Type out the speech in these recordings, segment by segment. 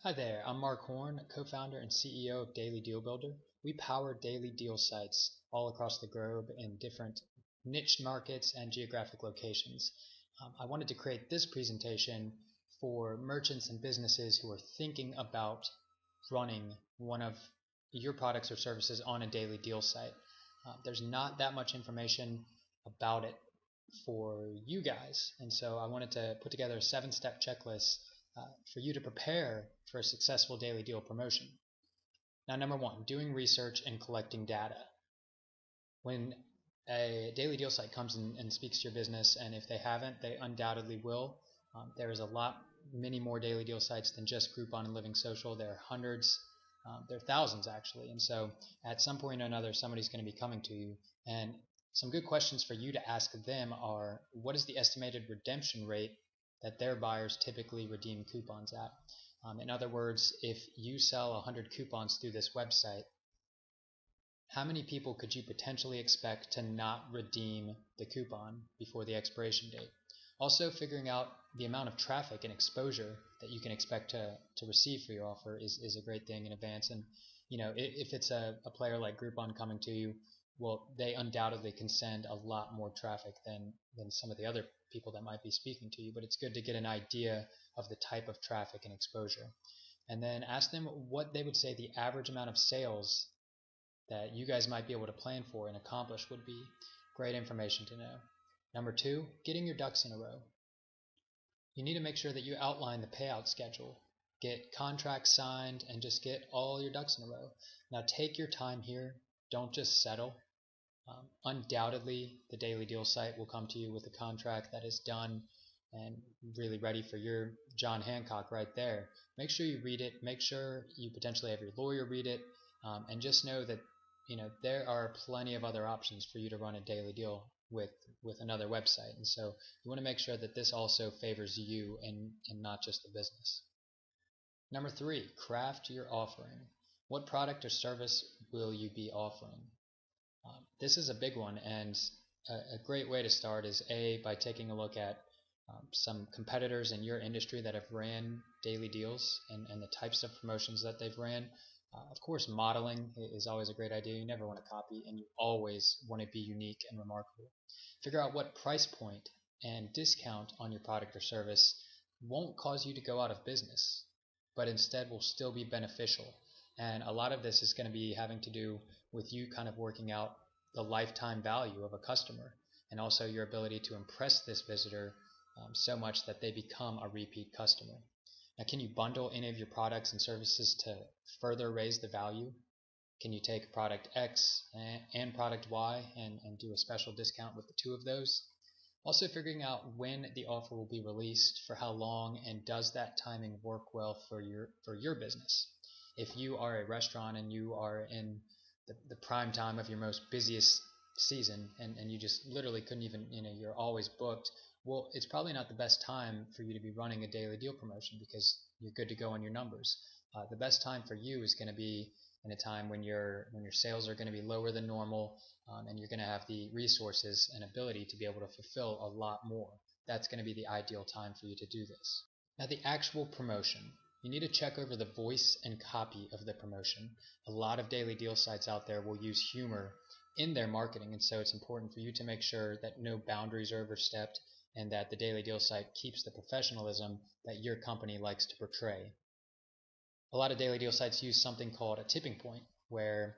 Hi there, I'm Mark Horn, co-founder and CEO of Daily Deal Builder. We power daily deal sites all across the globe in different niche markets and geographic locations. I wanted to create this presentation for merchants and businesses who are thinking about running one of your products or services on a daily deal site. There's not that much information about it for you guys, and so I wanted to put together a 7-step checklist for you to prepare for a successful daily deal promotion. Now, number one, doing research and collecting data. When a daily deal site comes and speaks to your business, and if they haven't, they undoubtedly will. There is a lot, many more daily deal sites than just Groupon and Living Social. There are hundreds, there are thousands actually, and so at some point or another, somebody's going to be coming to you. And some good questions for you to ask them are, what is the estimated redemption rate that their buyers typically redeem coupons at? In other words, if you sell 100 coupons through this website, how many people could you potentially expect to not redeem the coupon before the expiration date? Also, figuring out the amount of traffic and exposure that you can expect to receive for your offer is a great thing in advance. And if it's a player like Groupon coming to you, well, they undoubtedly can send a lot more traffic than some of the other people that might be speaking to you, but it's good to get an idea of the type of traffic and exposure. And then ask them what they would say the average amount of sales that you guys might be able to plan for and accomplish would be. Great information to know. Number two, getting your ducks in a row. You need to make sure that you outline the payout schedule, get contracts signed, and just get all your ducks in a row. Now take your time here. Don't just settle. Undoubtedly, the Daily Deal site will come to you with a contract that is done and really ready for your John Hancock right there. Make sure you read it. Make sure you potentially have your lawyer read it, and just know that there are plenty of other options for you to run a daily deal with another website. And so you want to make sure that this also favors you and not just the business. Number three, craft your offering. What product or service will you be offering? This is a big one, and a great way to start is by taking a look at some competitors in your industry that have ran daily deals and the types of promotions that they've ran. Of course, modeling is always a great idea. You never want to copy, and you always want to be unique and remarkable. Figure out what price point and discount on your product or service won't cause you to go out of business, but instead will still be beneficial. And a lot of this is going to be having to do with you kind of working out the lifetime value of a customer and also your ability to impress this visitor so much that they become a repeat customer. Now, can you bundle any of your products and services to further raise the value? Can you take product X and product Y and do a special discount with the two of those? Also figuring out when the offer will be released, for how long, and does that timing work well for your business? If you are a restaurant and you are in the prime time of your most busiest season and you just literally couldn't even, you're always booked, well, it's probably not the best time for you to be running a daily deal promotion because you're good to go on your numbers. The best time for you is going to be in a time when your sales are going to be lower than normal, and you're going to have the resources and ability to be able to fulfill a lot more. That's going to be the ideal time for you to do this. Now, the actual promotion. You need to check over the voice and copy of the promotion. A lot of daily deal sites out there will use humor in their marketing, and so it's important for you to make sure that no boundaries are overstepped and that the daily deal site keeps the professionalism that your company likes to portray. A lot of daily deal sites use something called a tipping point, where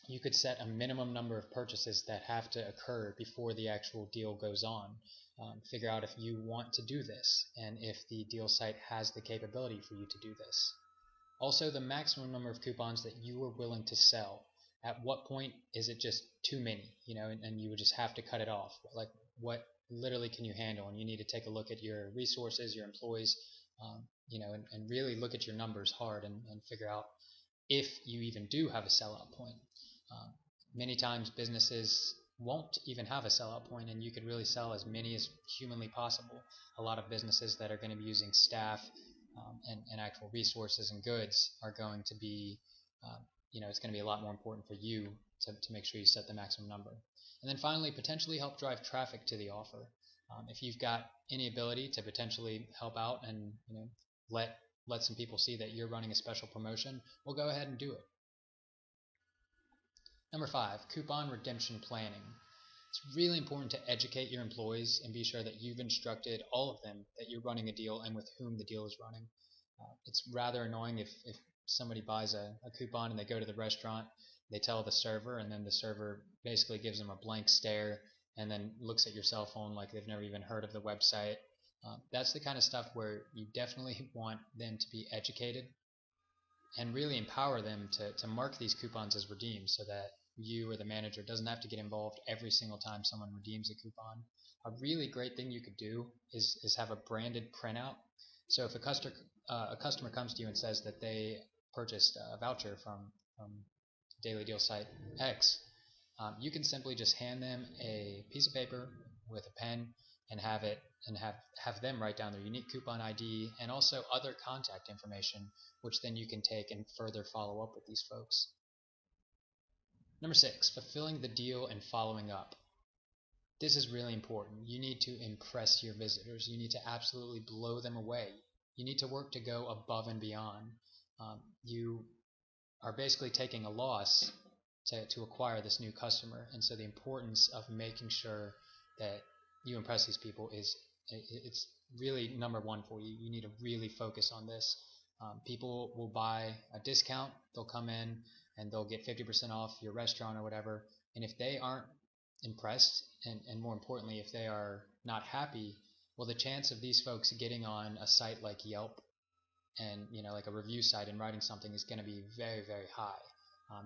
you could set a minimum number of purchases that have to occur before the actual deal goes on. Figure out if you want to do this and if the deal site has the capability for you to do this. Also, the maximum number of coupons that you are willing to sell. At what point is it just too many, and you would just have to cut it off? Like, what literally can you handle? And you need to take a look at your resources, your employees, and really look at your numbers hard and figure out if you even do have a sellout point. Many times businesses won't even have a sellout point, and you could really sell as many as humanly possible. A lot of businesses that are going to be using staff and actual resources and goods are going to be, it's going to be a lot more important for you to make sure you set the maximum number. And then finally, potentially help drive traffic to the offer. If you've got any ability to potentially help out and let let some people see that you're running a special promotion, well, go ahead and do it. Number 5, coupon redemption planning. It's really important to educate your employees and be sure that you've instructed all of them that you're running a deal and with whom the deal is running. It's rather annoying if somebody buys a coupon and they go to the restaurant, they tell the server, and then the server basically gives them a blank stare and then looks at your cell phone like they've never even heard of the website. That's the kind of stuff where you definitely want them to be educated and really empower them to mark these coupons as redeemed so that you or the manager doesn't have to get involved every single time someone redeems a coupon. A really great thing you could do is have a branded printout. So if a customer comes to you and says that they purchased a voucher from Daily Deal site X, you can simply just hand them a piece of paper with a pen and have them write down their unique coupon ID and also other contact information, which then you can take and further follow up with these folks. Number 6, fulfilling the deal and following up. This is really important. You need to impress your visitors. You need to absolutely blow them away. You need to work to go above and beyond. You are basically taking a loss to acquire this new customer, and so the importance of making sure that you impress these people it's really number one for you. You need to really focus on this. People will buy a discount. They'll come in and they'll get 50% off your restaurant or whatever. And if they aren't impressed, and more importantly, if they are not happy, well, the chance of these folks getting on a site like Yelp and like a review site and writing something is going to be very, very high.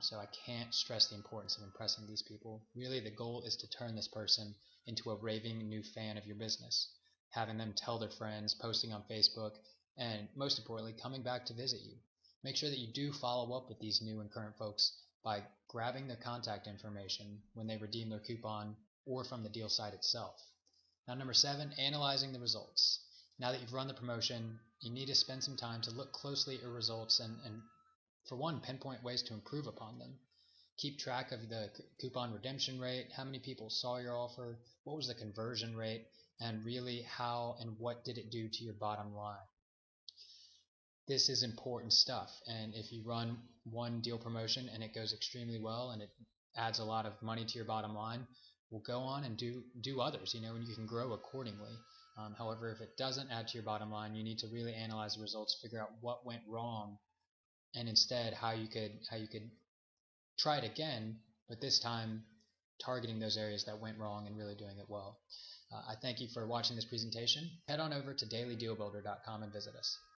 So I can't stress the importance of impressing these people. Really, the goal is to turn this person into a raving new fan of your business, having them tell their friends, posting on Facebook, and most importantly, coming back to visit you. Make sure that you do follow up with these new and current folks by grabbing their contact information when they redeem their coupon or from the deal site itself. Now, number 7, analyzing the results. Now that you've run the promotion, you need to spend some time to look closely at your results and for one, pinpoint ways to improve upon them. Keep track of the coupon redemption rate, how many people saw your offer, what was the conversion rate, and really how and what did it do to your bottom line. This is important stuff, and if you run one deal promotion and it goes extremely well and it adds a lot of money to your bottom line, well, go on and do others, and you can grow accordingly. However, if it doesn't add to your bottom line, you need to really analyze the results, figure out what went wrong, and instead how you could try it again, but this time targeting those areas that went wrong and really doing it well. I thank you for watching this presentation. Head on over to dailydealbuilder.com and visit us.